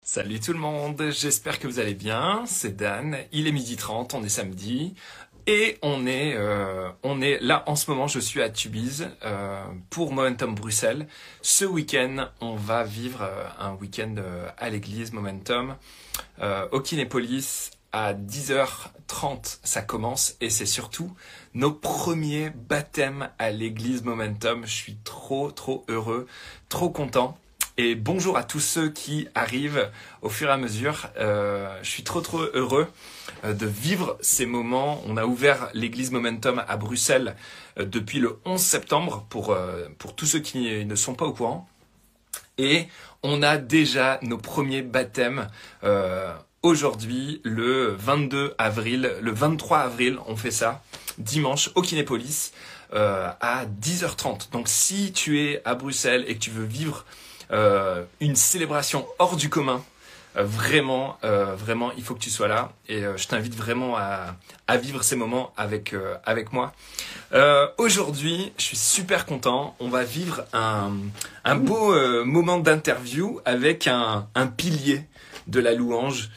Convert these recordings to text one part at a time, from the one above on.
Salut tout le monde, j'espère que vous allez bien, c'est Dan, il est 12h30, on est samedi, et on est là en ce moment, je suis à Tubize pour Momentum Bruxelles. Ce week-end, on va vivre un week-end à l'église Momentum, au Kinépolis, à 10h30 ça commence, et c'est surtout nos premiers baptêmes à l'église Momentum. Je suis trop heureux, trop content. Et bonjour à tous ceux qui arrivent au fur et à mesure. Je suis trop heureux de vivre ces moments. On a ouvert l'église Momentum à Bruxelles depuis le 11 septembre pour tous ceux qui ne sont pas au courant. Et on a déjà nos premiers baptêmes aujourd'hui, le 22 avril, le 23 avril, on fait ça, dimanche au Kinépolis à 10h30. Donc si tu es à Bruxelles et que tu veux vivre une célébration hors du commun, vraiment, il faut que tu sois là, et je t'invite vraiment à vivre ces moments avec moi. Aujourd'hui, je suis super content. On va vivre un beau moment d'interview avec un pilier de la louange,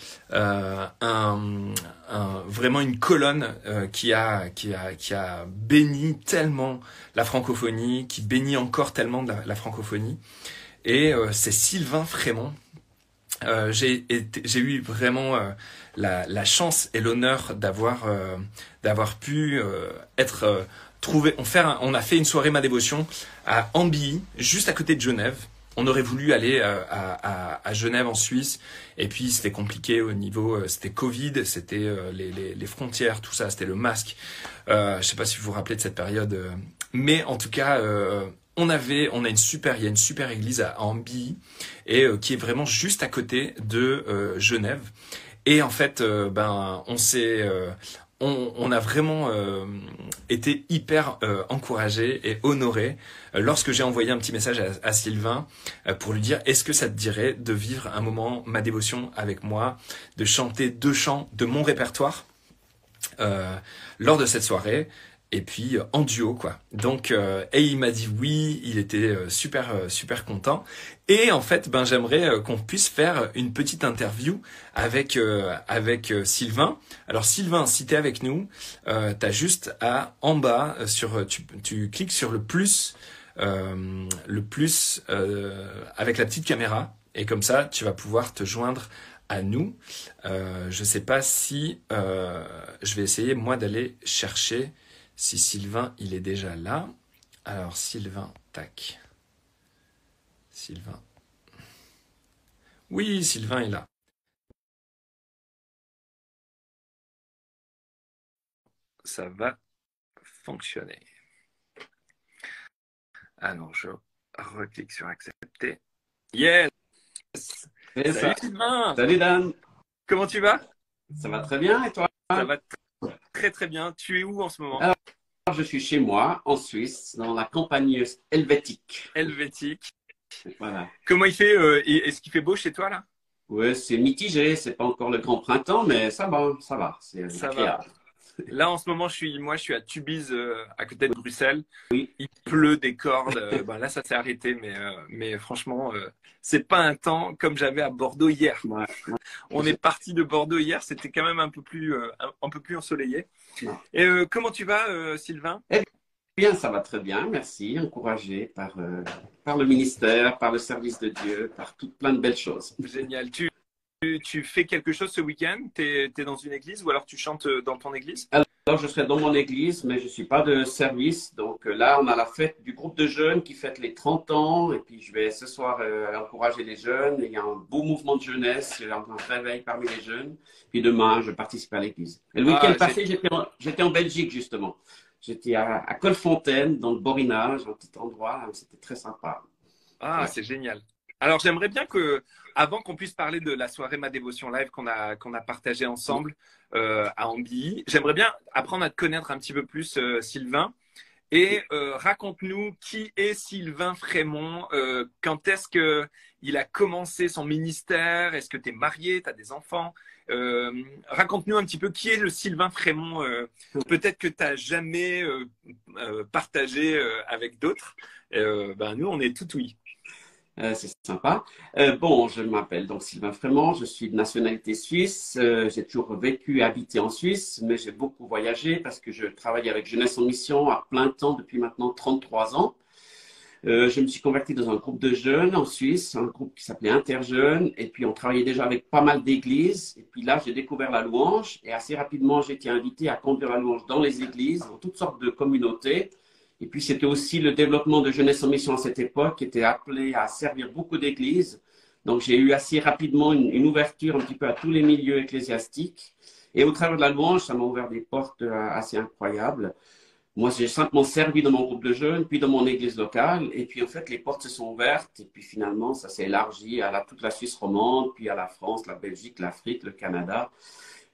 vraiment une colonne qui a béni tellement la francophonie, qui bénit encore tellement la francophonie. Et c'est Sylvain Frémont. J'ai eu vraiment la chance et l'honneur d'avoir pu être trouvé. On a fait une soirée Ma Dévotion à Ambilly, juste à côté de Genève. On aurait voulu aller à Genève en Suisse, et puis c'était compliqué au niveau, c'était Covid, c'était les frontières, tout ça, c'était le masque. Je sais pas si vous vous rappelez de cette période, mais en tout cas. Il y a une super église à Ambilly, et qui est vraiment juste à côté de Genève. Et en fait, on a vraiment été hyper encouragés et honorés lorsque j'ai envoyé un petit message à Sylvain pour lui dire: est-ce que ça te dirait de vivre un moment Ma Dévotion avec moi, de chanter 2 chants de mon répertoire lors de cette soirée. Et puis en duo, quoi. Donc et il m'a dit oui, il était super content. Et en fait, j'aimerais qu'on puisse faire une petite interview avec Sylvain. Alors Sylvain, si t'es avec nous, t'as juste à en bas tu cliques sur le plus avec la petite caméra, et comme ça tu vas pouvoir te joindre à nous. Je sais pas si je vais essayer moi d'aller chercher si Sylvain, il est déjà là. Alors, Sylvain, tac. Sylvain. Oui, Sylvain est là. Ça va fonctionner. Alors, je reclique sur accepter. Yes! C'est Salut ça. Sylvain! Salut Dan, Comment tu vas? ça va très bien et toi? Ça va très bien. Tu es où en ce moment? Alors, je suis chez moi, en Suisse, dans la campagne helvétique. Helvétique. Voilà. Comment il fait? Est-ce qu'il fait beau chez toi là? Ouais, c'est mitigé, c'est pas encore le grand printemps, mais ça va, c'est Ça va. agréable. Là, en ce moment, je suis à Tubize, à côté de Bruxelles. Oui, Il pleut des cordes. Là, ça s'est arrêté, mais franchement, c'est pas un temps comme j'avais à Bordeaux hier. ouais, On est parti de Bordeaux hier, c'était quand même un peu plus ensoleillé. non. Et comment tu vas, Sylvain? Eh bien, ça va très bien, merci, encouragé par le ministère, par le service de Dieu, par plein de belles choses. Génial. Tu fais quelque chose ce week-end? T'es dans une église, ou alors tu chantes dans ton église? Alors, je serai dans mon église, mais je ne suis pas de service. Donc là, on a la fête du groupe de jeunes qui fête les 30 ans. Et puis, je vais ce soir encourager les jeunes. Il y a un beau mouvement de jeunesse, il y a un réveil parmi les jeunes. Puis demain, je participe à l'église. Et le week-end Ah, passé, j'étais en Belgique, justement. J'étais à Colfontaine, dans le Borinage, un petit endroit. C'était très sympa. Ah, Ouais. c'est génial. Alors, j'aimerais bien que, avant qu'on puisse parler de la soirée Ma Dévotion Live qu'on a partagée ensemble à Ambilly, j'aimerais bien apprendre à te connaître un petit peu plus, Sylvain. Et raconte-nous qui est Sylvain Frémont, quand est-ce que il a commencé son ministère, est-ce que tu es marié, tu as des enfants, raconte-nous un petit peu qui est le Sylvain Frémont, peut-être que tu n'as jamais partagé avec d'autres. Nous, on est tout oui. C'est sympa. Bon, je m'appelle donc Sylvain Frémont, je suis de nationalité suisse. J'ai toujours vécu et habité en Suisse, mais j'ai beaucoup voyagé parce que je travaille avec Jeunesse en Mission à plein temps depuis maintenant 33 ans. Je me suis converti dans un groupe de jeunes en Suisse, un groupe qui s'appelait Interjeunes, et puis on travaillait déjà avec pas mal d'églises. Et puis là, j'ai découvert la louange, et assez rapidement, j'ai été invité à conduire la louange dans les églises, dans toutes sortes de communautés. Et puis c'était aussi le développement de Jeunesse en Mission à cette époque, qui était appelé à servir beaucoup d'églises. Donc j'ai eu assez rapidement une ouverture un petit peu à tous les milieux ecclésiastiques. Et au travers de la louange, ça m'a ouvert des portes assez incroyables. Moi, j'ai simplement servi dans mon groupe de jeunes, puis dans mon église locale. Et puis, en fait, les portes se sont ouvertes. Et puis, finalement, ça s'est élargi à toute la Suisse romande, puis à la France, la Belgique, l'Afrique, le Canada.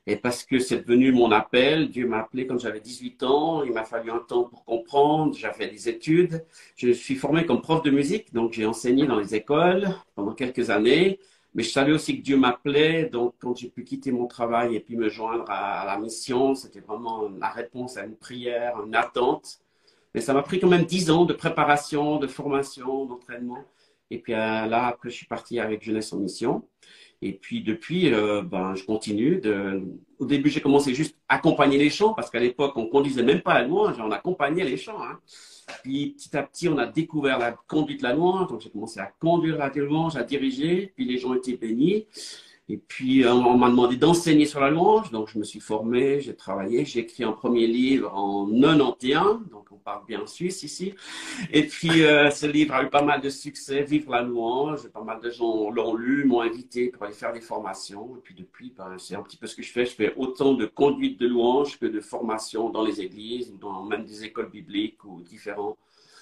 Et parce que c'est devenu mon appel, Dieu m'a appelé quand j'avais 18 ans. Il m'a fallu un temps pour comprendre. J'ai fait des études. Je suis formé comme prof de musique. Donc, j'ai enseigné dans les écoles pendant quelques années. Mais je savais aussi que Dieu m'appelait. Donc, quand j'ai pu quitter mon travail et puis me joindre à la mission, c'était vraiment la réponse à une prière, une attente. Mais ça m'a pris quand même 10 ans de préparation, de formation, d'entraînement. Et puis là, après, je suis parti avec Jeunesse en Mission. Et puis depuis, je continue. Au début, j'ai commencé juste à accompagner les chants, parce qu'à l'époque, on conduisait même pas la louange, on accompagnait les chants. Hein. Puis petit à petit, on a découvert la conduite de la louange. Donc j'ai commencé à conduire la louange, à diriger. Puis les gens étaient bénis. Et puis, on m'a demandé d'enseigner sur la louange, donc je me suis formé, j'ai travaillé, j'ai écrit un premier livre en 91, donc on parle bien suisse ici. Et puis, ce livre a eu pas mal de succès, Vivre la louange, pas mal de gens l'ont lu, m'ont invité pour aller faire des formations. Et puis depuis, c'est un petit peu ce que je fais. Je fais autant de conduite de louange que de formation dans les églises, ou dans même des écoles bibliques ou différents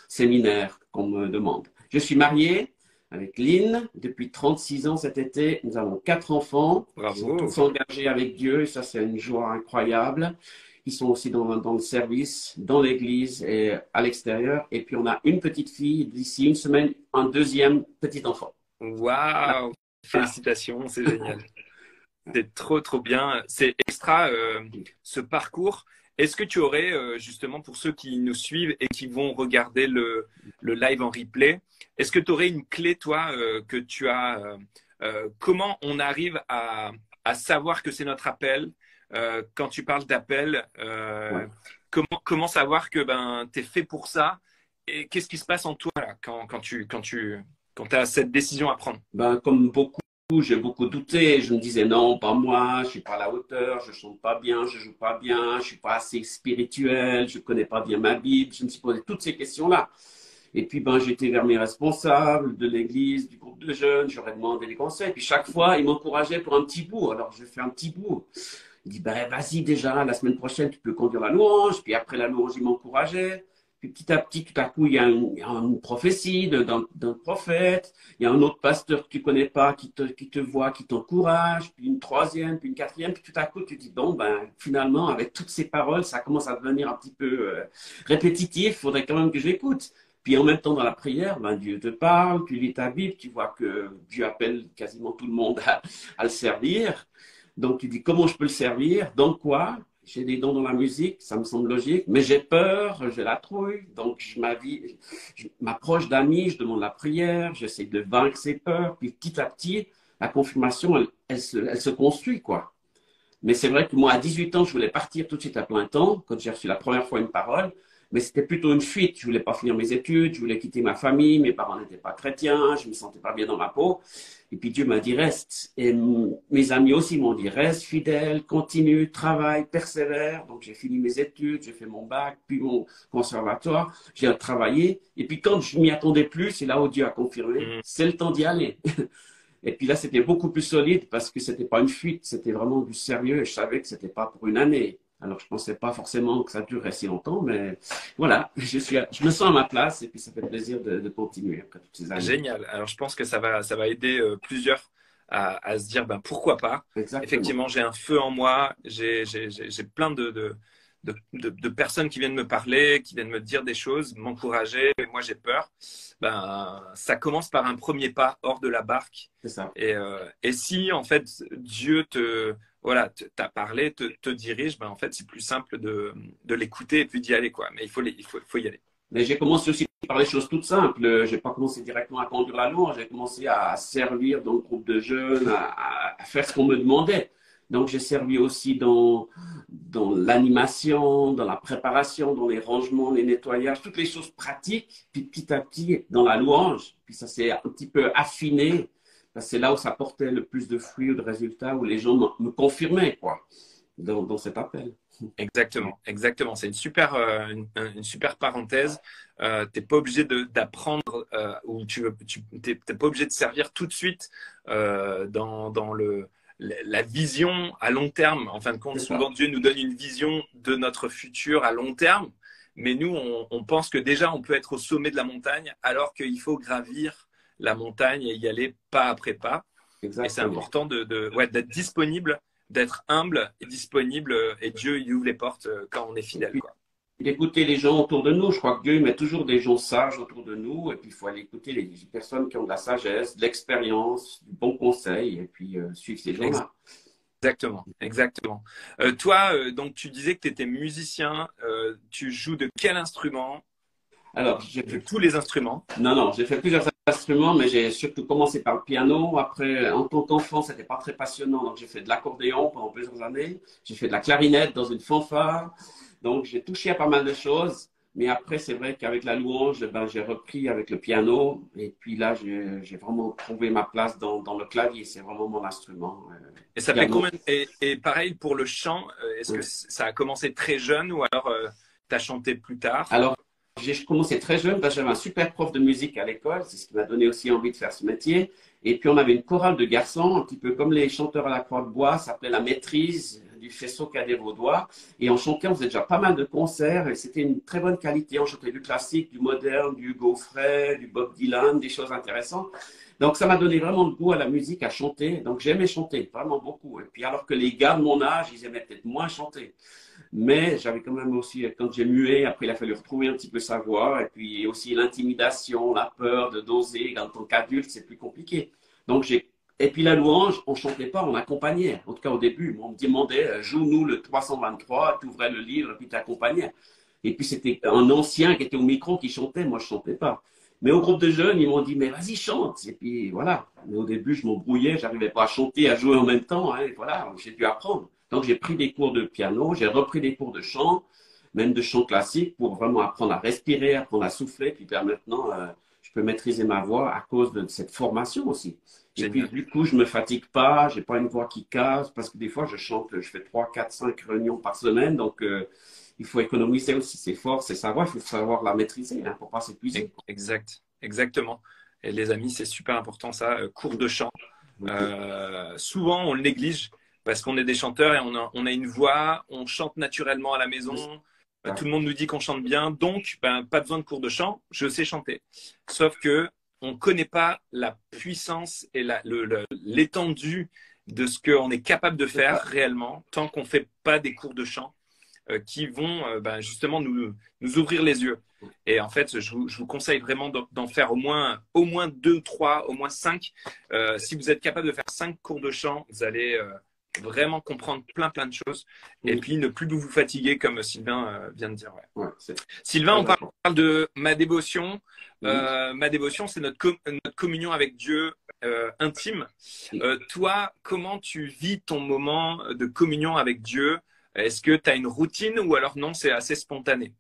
séminaires qu'on me demande. Je suis marié avec Lynn depuis 36 ans cet été. Nous avons 4 enfants. Ils sont Bravo. tous engagés avec Dieu et ça, c'est une joie incroyable. Ils sont aussi dans le service, dans l'église et à l'extérieur. Et puis, on a une petite fille d'ici une semaine, un deuxième petit enfant. Waouh. Voilà. Félicitations, c'est génial. C'est trop, trop bien. C'est extra ce parcours. Est-ce que tu aurais, justement, pour ceux qui nous suivent et qui vont regarder le live en replay, est-ce que tu aurais une clé, toi, que tu as comment on arrive à savoir que c'est notre appel quand tu parles d'appel, Ouais. comment savoir que ben, tu es fait pour ça et qu'est-ce qui se passe en toi là, quand tu as cette décision à prendre? Comme beaucoup, j'ai beaucoup douté. Je me disais non, pas moi, je suis pas à la hauteur, je chante pas bien, je joue pas bien, je suis pas assez spirituel, je connais pas bien ma Bible. Je me suis posé toutes ces questions-là. Et puis, j'étais vers mes responsables de l'église, du groupe de jeunes, j'aurais demandé des conseils. Puis chaque fois, ils m'encourageaient pour un petit bout. Alors, je fais un petit bout. Il dit, vas-y déjà, la semaine prochaine, tu peux conduire la louange. Puis après la louange, il m'encourageait. Puis petit à petit, tout à coup, il y a une prophétie d'un prophète. Il y a un autre pasteur que tu connais pas qui te voit, qui t'encourage. Puis une troisième, puis une quatrième. Puis tout à coup, tu dis, bon, finalement, avec toutes ces paroles, ça commence à devenir un petit peu répétitif. Il faudrait quand même que je l'écoute. Puis en même temps, dans la prière, Dieu te parle, tu lis ta Bible, tu vois que Dieu appelle quasiment tout le monde à le servir. Donc tu dis comment je peux le servir, dans quoi? J'ai des dons dans la musique, ça me semble logique, mais j'ai peur, j'ai la trouille, donc je m'approche d'amis, je demande la prière, j'essaie de vaincre ces peurs, puis petit à petit, la confirmation, elle se construit, quoi. Mais c'est vrai que moi, à 18 ans, je voulais partir tout de suite à plein temps, quand j'ai reçu la première fois une parole. Mais c'était plutôt une fuite. Je voulais pas finir mes études, je voulais quitter ma famille, mes parents n'étaient pas chrétiens, je me sentais pas bien dans ma peau. Et puis Dieu m'a dit reste. Et mes amis aussi m'ont dit reste fidèle, continue, travaille, persévère. Donc j'ai fini mes études, j'ai fait mon bac, puis mon conservatoire, j'ai travaillé. Et puis quand je m'y attendais plus, c'est là où Dieu a confirmé, Mm. c'est le temps d'y aller. Et puis là, c'était beaucoup plus solide parce que c'était pas une fuite, c'était vraiment du sérieux et je savais que c'était pas pour une année. Alors, je pensais pas forcément que ça durerait si longtemps, mais voilà, je me sens à ma place et puis ça fait plaisir de continuer après toutes ces années. Génial. Alors, je pense que ça va aider plusieurs à se dire ben, pourquoi pas. Exactement. Effectivement, j'ai un feu en moi, j'ai plein de personnes qui viennent me parler, qui viennent me dire des choses, m'encourager, et moi j'ai peur. Ben, ça commence par un premier pas hors de la barque. C'est ça. Et si en fait Dieu voilà, t'a parlé, te dirige, ben, en fait c'est plus simple de l'écouter et puis d'y aller, quoi. Mais faut y aller. Mais j'ai commencé aussi par les choses toutes simples. J'ai pas commencé directement à conduire la louange. J'ai commencé à servir dans le groupe de jeunes, à faire ce qu'on me demandait. Donc, j'ai servi aussi dans l'animation, dans la préparation, dans les rangements, les nettoyages, toutes les choses pratiques. Puis petit à petit, dans la louange, puis ça s'est un petit peu affiné. C'est là où ça portait le plus de fruits ou de résultats, où les gens me confirmaient, quoi, dans cet appel. Exactement, exactement. C'est une super parenthèse. T'es pas obligé d'apprendre ou t'es pas obligé de servir tout de suite dans la vision à long terme. En fin de compte, souvent Dieu nous donne une vision de notre futur à long terme, mais nous, on pense que déjà on peut être au sommet de la montagne, alors qu'il faut gravir la montagne et y aller pas après pas. Exactement. Et c'est important d'être disponible, d'être humble et disponible, et Dieu il ouvre les portes quand on est fidèle, quoi. D'écouter les gens autour de nous. Je crois que Dieu met toujours des gens sages autour de nous, et puis il faut aller écouter les personnes qui ont de la sagesse, de l'expérience, du bon conseil, et puis suivre ces gens-là. Exactement, exactement. Toi, donc tu disais que tu étais musicien, tu joues de quel instrument? Alors, j'ai De fait tous les instruments? Non, j'ai fait plusieurs instruments, mais j'ai surtout commencé par le piano. Après, en tant qu'enfant, c'était pas très passionnant, donc j'ai fait de l'accordéon pendant plusieurs années. J'ai fait de la clarinette dans une fanfare. Donc, j'ai touché à pas mal de choses. Mais après, c'est vrai qu'avec la louange, ben, j'ai repris avec le piano. Et puis là, j'ai vraiment trouvé ma place dans le clavier. C'est vraiment mon instrument. Et ça fait Piano. combien et pareil pour le chant, est-ce que ça a commencé très jeune ou alors tu as chanté plus tard? Alors, j'ai commencé très jeune parce que j'avais un super prof de musique à l'école. C'est ce qui m'a donné aussi envie de faire ce métier. Et puis, on avait une chorale de garçons, un petit peu comme les chanteurs à la croix de bois. Ça s'appelait La Maîtrise du faisceau cadet vaudois. Et on chantait, on faisait déjà pas mal de concerts. Et c'était une très bonne qualité. On chantait du classique, du moderne, du Hugo Frey, du Bob Dylan, des choses intéressantes. Donc, ça m'a donné vraiment le goût à la musique, à chanter. Donc, j'aimais chanter, vraiment beaucoup. Et puis, alors que les gars de mon âge, ils aimaient peut-être moins chanter. Mais j'avais quand même aussi, quand j'ai mué, après il a fallu retrouver un petit peu sa voix, et puis aussi l'intimidation, la peur de doser. En tant qu'adulte, c'est plus compliqué. Donc et puis la louange, on chantait pas, on accompagnait. En tout cas au début, on me demandait, joue-nous le 323, tu ouvrais le livre, et puis tu accompagnais. Et puis c'était un ancien qui était au micro qui chantait, moi je chantais pas. Mais au groupe de jeunes, ils m'ont dit, mais vas-y, chante. Et puis voilà. Mais au début, je m'embrouillais, j'arrivais pas à chanter, à jouer en même temps. Hein, et voilà, j'ai dû apprendre. Donc j'ai pris des cours de piano, j'ai repris des cours de chant, même de chant classique, pour vraiment apprendre à respirer, apprendre à souffler. Puis maintenant, je peux maîtriser ma voix à cause de cette formation aussi. Et puis du coup, je me fatigue pas, j'ai pas une voix qui casse, parce que des fois, je chante, je fais 3, 4, 5 réunions par semaine. Donc il faut économiser aussi ses forces et sa voix, il faut savoir la maîtriser hein, pour pas s'épuiser. Exactement. Et les amis, c'est super important ça, cours de chant. Souvent, on le néglige parce qu'on est des chanteurs et on a une voix, on chante naturellement à la maison. Tout le monde nous dit qu'on chante bien, donc pas besoin de cours de chant, je sais chanter. Sauf que on ne connaît pas la puissance et l'étendue de ce qu'on est capable de faire réellement tant qu'on ne fait pas des cours de chant qui vont justement nous ouvrir les yeux. Et en fait, je vous conseille vraiment d'en faire au moins 2, 3, au moins 5. Si vous êtes capable de faire 5 cours de chant, vous allez vraiment comprendre plein de choses. Et puis, ne plus vous fatiguer, comme Sylvain vient de dire. Ouais. Sylvain, on parle de ma dévotion. Ma dévotion, c'est notre communion avec Dieu intime. Toi, comment tu vis ton moment de communion avec Dieu? Est-ce que tu as une routine ou alors non, c'est assez spontané?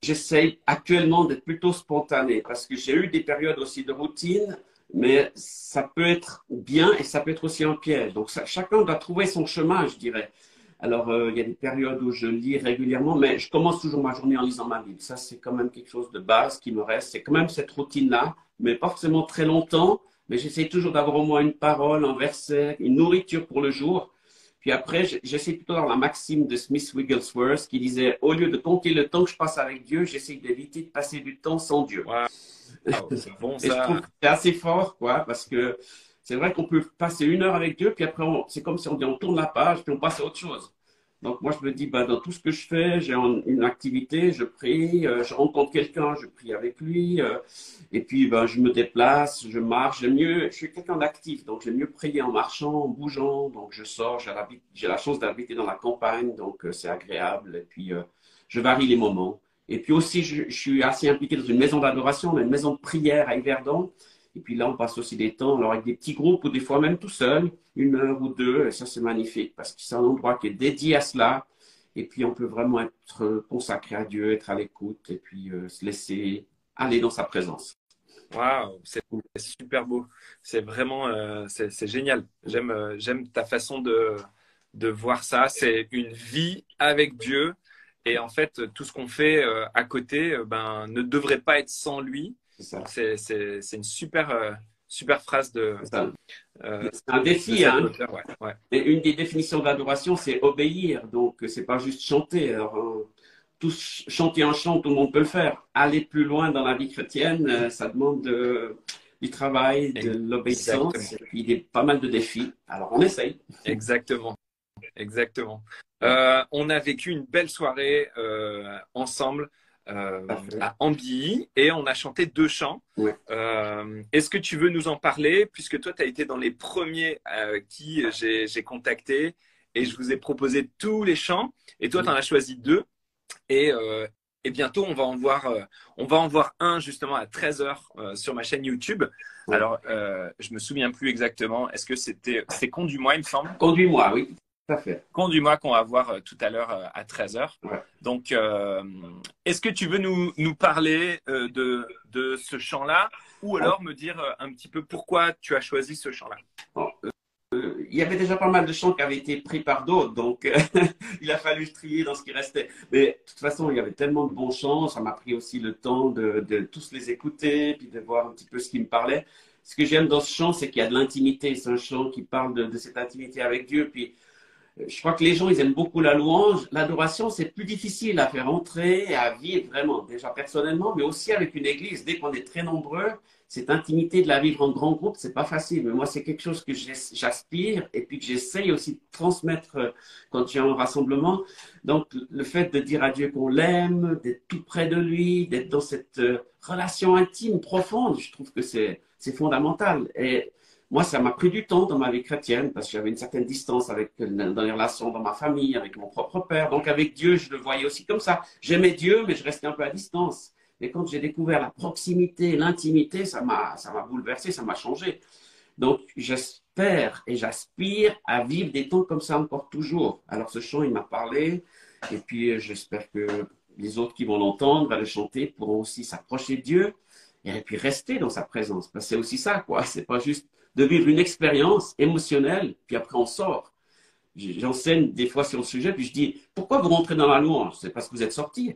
J'essaye actuellement d'être plutôt spontané parce que j'ai eu des périodes aussi de routine, mais ça peut être bien et ça peut être aussi un piège. Donc chacun doit trouver son chemin, je dirais. Alors il y a des périodes où je lis régulièrement, mais je commence toujours ma journée en lisant ma Bible. Ça, c'est quand même quelque chose de base qui me reste. C'est quand même cette routine-là, mais pas forcément très longtemps. Mais j'essaie toujours d'avoir au moins une parole, un verset, une nourriture pour le jour. Puis après, j'essaie plutôt dans la maxime de Smith Wigglesworth qui disait, au lieu de compter le temps que je passe avec Dieu, j'essaie d'éviter de passer du temps sans Dieu. Wow, c'est bon ça. Et je trouve que c'est assez fort, quoi, parce que c'est vrai qu'on peut passer 1 heure avec Dieu, puis après, c'est comme si on dit, on tourne la page, puis on passe à autre chose. Donc moi, je me dis, dans tout ce que je fais, j'ai une activité, je prie, je rencontre quelqu'un, je prie avec lui, et puis je me déplace, je marche, je suis quelqu'un d'actif, donc j'aime mieux prier en marchant, en bougeant, donc je sors, j'ai la chance d'habiter dans la campagne, donc c'est agréable, et puis je varie les moments. Et puis aussi, je suis assez impliqué dans une maison d'adoration, on a une maison de prière à Yverdon. Et puis là, on passe aussi des temps alors avec des petits groupes ou des fois même tout seul, 1 heure ou deux. Et ça, c'est magnifique parce que c'est un endroit qui est dédié à cela. Et puis, on peut vraiment être consacré à Dieu, être à l'écoute et puis se laisser aller dans sa présence. Waouh, c'est super beau. C'est vraiment, c'est génial. J'aime ta façon de voir ça. C'est une vie avec Dieu. Et en fait, tout ce qu'on fait à côté, ben, ne devrait pas être sans lui. C'est ça. Donc, c'est une super, super phrase C'est ça. euh, C'est un de défi, cet hein. auteur. Ouais, ouais. Et une des définitions de l'adoration, c'est obéir. Donc, c'est pas juste chanter. Alors, tous chanter un chant, tout le monde peut le faire. Aller plus loin dans la vie chrétienne, ça demande du travail, de l'obéissance, Exactement. et puis pas mal de défis. Alors, on essaye. Exactement. Exactement. On a vécu une belle soirée ensemble Parfait. à Ambilly et on a chanté 2 chants. Ouais. Est-ce que tu veux nous en parler puisque toi, tu as été dans les premiers qui j'ai contacté et je vous ai proposé tous les chants et toi, tu en as choisi 2 et, et bientôt, on va en voir un justement à 13h sur ma chaîne YouTube. Ouais. Alors, je me souviens plus exactement. Est-ce que c'est Conduis-moi, il me semble? Conduis-moi, oui, tout à fait. Conduis-moi qu'on va voir tout à l'heure à 13h. Ouais. Donc, est-ce que tu veux nous parler de ce chant-là ou alors me dire un petit peu pourquoi tu as choisi ce chant-là? Bon, il y avait déjà pas mal de chants qui avaient été pris par d'autres, donc il a fallu trier dans ce qui restait. Mais de toute façon, il y avait tellement de bons chants, ça m'a pris aussi le temps de tous les écouter, puis de voir un petit peu ce qui me parlait. Ce que j'aime dans ce chant, c'est qu'il y a de l'intimité. C'est un chant qui parle de cette intimité avec Dieu. Puis je crois que les gens, ils aiment beaucoup la louange. L'adoration, c'est plus difficile à faire entrer et à vivre vraiment, déjà personnellement, mais aussi avec une église. Dès qu'on est très nombreux, cette intimité de la vivre en grand groupe, c'est pas facile. Mais moi, c'est quelque chose que j'aspire et puis que j'essaye aussi de transmettre quand j'ai un rassemblement. Donc, le fait de dire à Dieu qu'on l'aime, d'être tout près de lui, d'être dans cette relation intime, profonde, je trouve que c'est fondamental. Et moi, ça m'a pris du temps dans ma vie chrétienne parce que j'avais une certaine distance dans les relations dans ma famille, avec mon propre père. Donc, avec Dieu, je le voyais aussi comme ça. J'aimais Dieu, mais je restais un peu à distance. Et quand j'ai découvert la proximité, l'intimité, ça m'a bouleversé, ça m'a changé. Donc, j'espère et j'aspire à vivre des temps comme ça encore toujours. Alors, ce chant, il m'a parlé. Et puis, j'espère que les autres qui vont l'entendre, à le chanter, pourront aussi s'approcher de Dieu et puis rester dans sa présence. Parce que c'est aussi ça, quoi. C'est pas juste de vivre une expérience émotionnelle, puis après on sort. J'enseigne des fois sur le sujet, puis je dis, pourquoi vous rentrez dans la louange? C'est parce que vous êtes sortis.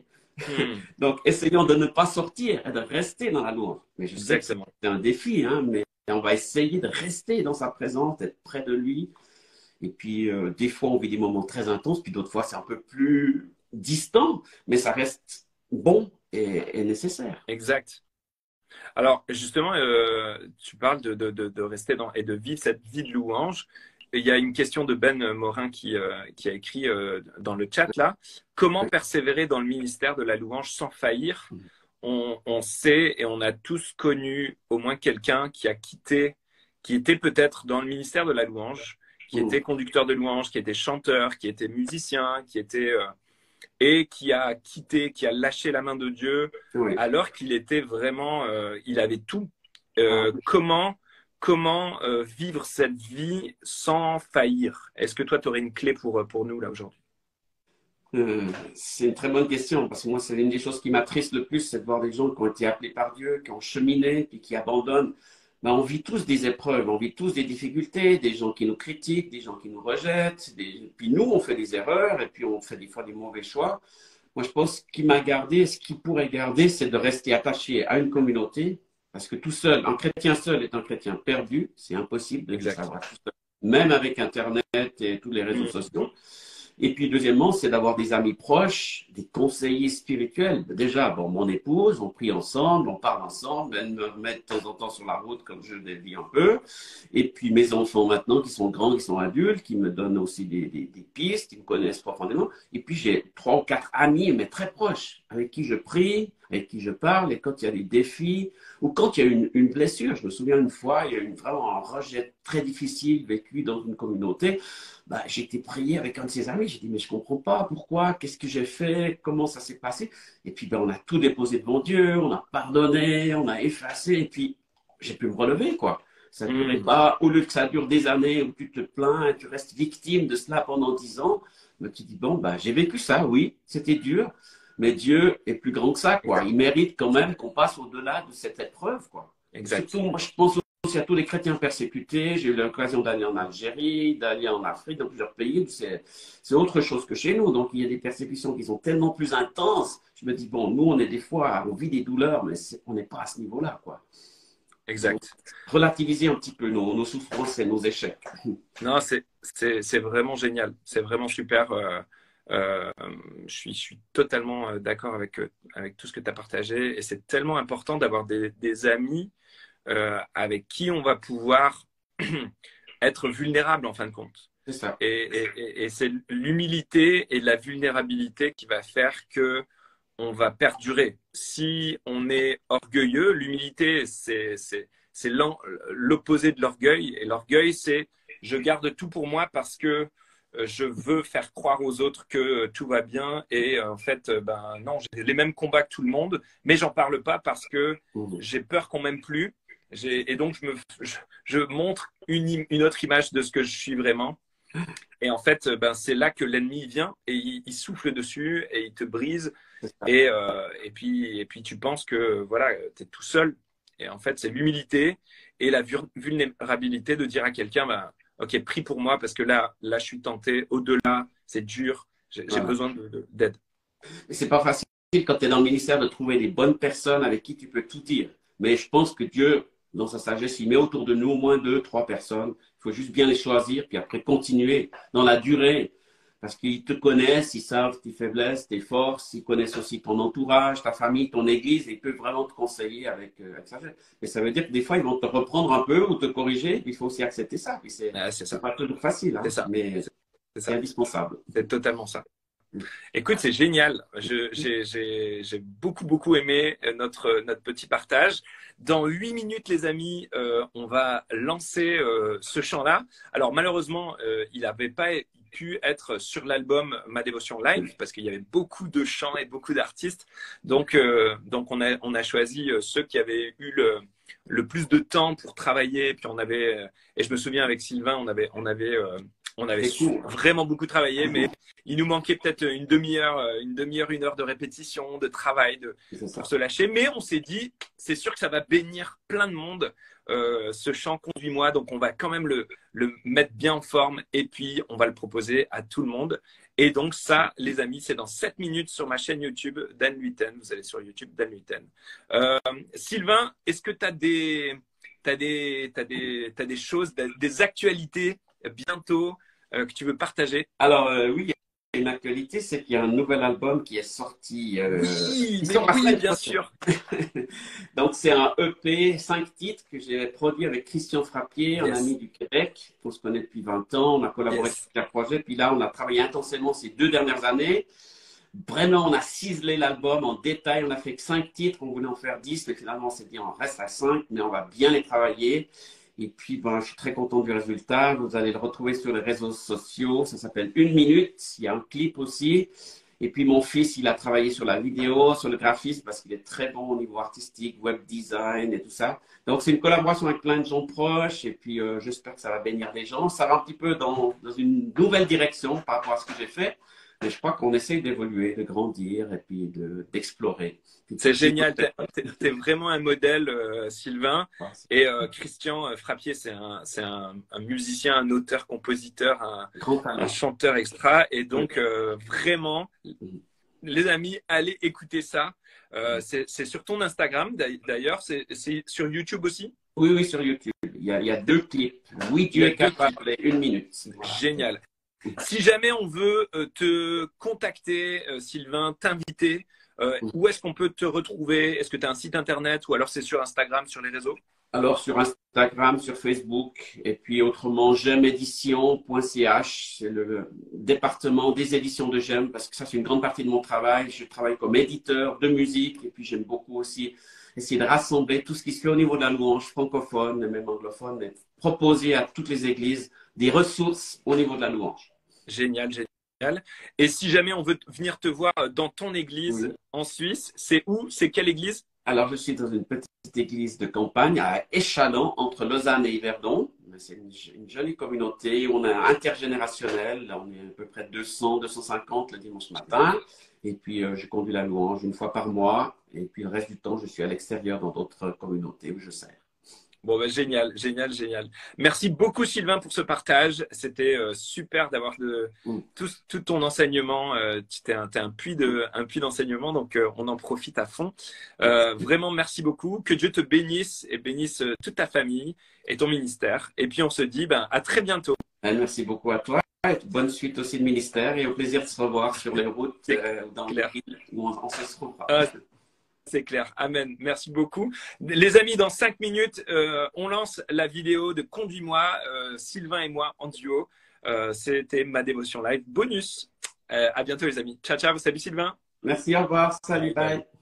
Donc, essayons de ne pas sortir et de rester dans la louange. Mais je sais que c'est Exactement. un défi, hein, mais on va essayer de rester dans sa présence, d'être près de lui. Et puis, des fois, on vit des moments très intenses, puis d'autres fois, c'est un peu plus distant, mais ça reste bon et nécessaire. Exact. Alors, justement, tu parles de rester dans et de vivre cette vie de louange. Et il y a une question de Ben Morin qui a écrit dans le chat là. Comment persévérer dans le ministère de la louange sans faillir? On sait et on a tous connu au moins quelqu'un qui a quitté, qui était peut-être dans le ministère de la louange, qui était conducteur de louange, qui était chanteur, qui était musicien, qui était et qui a quitté, qui a lâché la main de Dieu, Oui. alors qu'il était vraiment, il avait tout. Comment vivre cette vie sans faillir? Est-ce que toi, tu aurais une clé pour nous là aujourd'hui? C'est une très bonne question parce que moi, c'est l'une des choses qui m'attriste le plus, c'est de voir des gens qui ont été appelés par Dieu, qui ont cheminé, puis qui abandonnent. Ben, on vit tous des épreuves, on vit tous des difficultés, des gens qui nous critiquent, des gens qui nous rejettent, puis nous, on fait des erreurs et puis on fait des fois des mauvais choix. Moi, je pense ce qui m'a gardé, ce qui pourrait garder, c'est de rester attaché à une communauté parce que tout seul, un chrétien seul est un chrétien perdu, c'est impossible de tout Exact. savoir tout seul, même avec Internet et tous les réseaux sociaux. Et puis, deuxièmement, c'est d'avoir des amis proches, des conseillers spirituels. Déjà, bon, mon épouse, on prie ensemble, on parle ensemble, elle me remet de temps en temps sur la route comme je le dis un peu. Et puis, mes enfants maintenant, qui sont grands, qui sont adultes, qui me donnent aussi des pistes, qui me connaissent profondément. Et puis, j'ai 3 ou 4 amis, mais très proches. avec qui je prie, avec qui je parle, et quand il y a des défis, ou quand il y a une blessure. Je me souviens une fois, il y a eu vraiment un rejet très difficile vécu dans une communauté. Bah, j'ai été prier avec un de ses amis. J'ai dit, mais je comprends pas, pourquoi, qu'est-ce que j'ai fait, comment ça s'est passé. Et puis, ben, on a tout déposé devant Dieu, on a pardonné, on a effacé, et puis j'ai pu me relever, quoi. Ça ne durait pas, au lieu que ça dure des années où tu te plains et tu restes victime de cela pendant 10 ans, mais tu dis, bon, bah, j'ai vécu ça, oui, c'était dur, mais Dieu est plus grand que ça, quoi. Exact. Il mérite quand même qu'on passe au-delà de cette épreuve, quoi. Exact. Surtout, moi, je pense aussi à tous les chrétiens persécutés. J'ai eu l'occasion d'aller en Algérie, d'aller en Afrique, dans plusieurs pays. C'est autre chose que chez nous. Donc, il y a des persécutions qui sont tellement plus intenses. Je me dis, bon, nous, on est des fois, on vit des douleurs, mais on n'est pas à ce niveau-là, quoi. Donc, Exact. relativiser un petit peu nos souffrances et nos échecs. Non, c'est vraiment génial. C'est vraiment super. Euh, je suis totalement d'accord avec tout ce que tu as partagé. Et c'est tellement important d'avoir des amis avec qui on va pouvoir être vulnérable en fin de compte. C'est ça. Et c'est l'humilité et la vulnérabilité qui va faire que on va perdurer. Si on est orgueilleux, l'humilité, c'est l'opposé de l'orgueil. Et l'orgueil, c'est je garde tout pour moi parce que je veux faire croire aux autres que tout va bien. Et en fait, ben non, j'ai les mêmes combats que tout le monde, mais j'en parle pas parce que j'ai peur qu'on m'aime plus. Et donc, je montre une autre image de ce que je suis vraiment. Et en fait, ben, c'est là que l'ennemi vient et il souffle dessus et il te brise. Et puis, tu penses que voilà, tu es tout seul. Et en fait, c'est l'humilité et la vulnérabilité de dire à quelqu'un, bah, OK, prie pour moi parce que là, je suis tenté. Au-delà, c'est dur. J'ai Voilà. besoin d'aide. Et c'est pas facile quand tu es dans le ministère de trouver les bonnes personnes avec qui tu peux tout dire. Mais je pense que Dieu, dans sa sagesse, il met autour de nous au moins deux, trois personnes. Il faut juste bien les choisir, puis après continuer dans la durée. Parce qu'ils te connaissent, ils savent tes faiblesses, tes forces, ils connaissent aussi ton entourage, ta famille, ton église, et ils peuvent vraiment te conseiller avec sagesse. Et ça veut dire que des fois, ils vont te reprendre un peu ou te corriger, il faut aussi accepter ça. Puis C'est c'est ça. pas toujours facile, C'est hein, ça. mais C'est c'est ça. indispensable. C'est totalement ça. Écoute, c'est génial. J'ai beaucoup, beaucoup aimé notre petit partage. Dans 8 minutes, les amis, on va lancer ce chant-là. Alors, malheureusement, il n'avait pas pu être sur l'album Ma Dévotion Live parce qu'il y avait beaucoup de chants et beaucoup d'artistes. Donc on a choisi ceux qui avaient eu le plus de temps pour travailler. Puis et je me souviens avec Sylvain, on avait C'est cool. vraiment beaucoup travaillé, mais il nous manquait peut-être une demi-heure, 1 heure de répétition, de travail C'est pour ça. se lâcher. Mais on s'est dit, c'est sûr que ça va bénir plein de monde, ce chant Conduis-moi. Donc, on va quand même le mettre bien en forme et puis on va le proposer à tout le monde. Et donc, ça, les amis, c'est dans 7 minutes sur ma chaîne YouTube, Dan Luyten. Vous allez sur YouTube, Dan Luyten. Sylvain, est-ce que tu as t'as des choses, des actualités bientôt que tu veux partager? Alors, oui, il y a une actualité, c'est qu'il y a un nouvel album qui est sorti, Oui, qui mais sort la oui, semaine bien prochaine. sûr. Donc, c'est un EP, 5 titres que j'ai produit avec Christian Frappier, un Yes, ami du Québec. On se connaît depuis 20 ans, on a collaboré sur yes. plusieurs projets. Puis là, on a travaillé intensément ces 2 dernières années. Vraiment, on a ciselé l'album en détail. On a fait que 5 titres. On voulait en faire 10, mais finalement, on s'est dit, on reste à 5, mais on va bien les travailler. Et puis, ben, je suis très content du résultat. Vous allez le retrouver sur les réseaux sociaux. Ça s'appelle 1 minute. Il y a un clip aussi. Et puis, mon fils, il a travaillé sur la vidéo, sur le graphisme, parce qu'il est très bon au niveau artistique, web design et tout ça. Donc, c'est une collaboration avec plein de gens proches. Et puis, j'espère que ça va bénir les gens. Ça va un petit peu dans une nouvelle direction par rapport à ce que j'ai fait. Mais je crois qu'on essaye d'évoluer, de grandir et puis d'explorer. C'est génial. T'es vraiment un modèle, Sylvain. Et Christian Frappier, c'est un musicien, un auteur, compositeur, Grand un talent. chanteur extra. Et Oui. donc, vraiment, les amis, allez écouter ça. C'est sur ton Instagram, d'ailleurs. C'est sur YouTube aussi. Oui, oui, sur YouTube. Il y a 2 clips. Oui, Il y Dieu a est 2 clips. capable et 1 minute. Voilà. Génial. Si jamais on veut te contacter, Sylvain, t'inviter, Où est-ce qu'on peut te retrouver? Est-ce que tu as un site internet ou alors c'est sur Instagram, sur les réseaux? Alors, sur Instagram, sur Facebook, et puis autrement, j'aimeédition.ch, c'est le département des éditions de J'aime, parce que ça, c'est une grande partie de mon travail. Je travaille comme éditeur de musique, et puis j'aime beaucoup aussi essayer de rassembler tout ce qui se fait au niveau de la louange francophone, et même anglophone, et proposer à toutes les églises des ressources au niveau de la louange. Génial, génial. Et si jamais on veut venir te voir dans ton église Oui. en Suisse, c'est où? C'est quelle église? Alors, je suis dans une petite église de campagne à Échalon, entre Lausanne et Yverdon. C'est une jolie communauté. On est intergénérationnel. On est à peu près 200, 250 le dimanche matin. Et puis, je conduis la louange une fois par mois. Et puis, le reste du temps, je suis à l'extérieur dans d'autres communautés où je sers. Bon, bah, génial, génial, génial. Merci beaucoup, Sylvain, pour ce partage. C'était super d'avoir Mm. tout ton enseignement. Tu es un puits d'enseignement, donc on en profite à fond. Vraiment, merci beaucoup. Que Dieu te bénisse et bénisse toute ta famille et ton ministère. Et puis, on se dit ben, à très bientôt. Merci beaucoup à toi. Et bonne suite aussi de ministère et au plaisir de se revoir sur les routes C'est dans les clair. villes où on se retrouvera. C'est clair. Amen. Merci beaucoup. Les amis, dans 5 minutes, on lance la vidéo de Conduis-moi, Sylvain et moi en duo. C'était ma dévotion live bonus. À bientôt, les amis. Ciao, ciao. Salut, Sylvain. Merci, au revoir. Salut, Bye, bye. bye.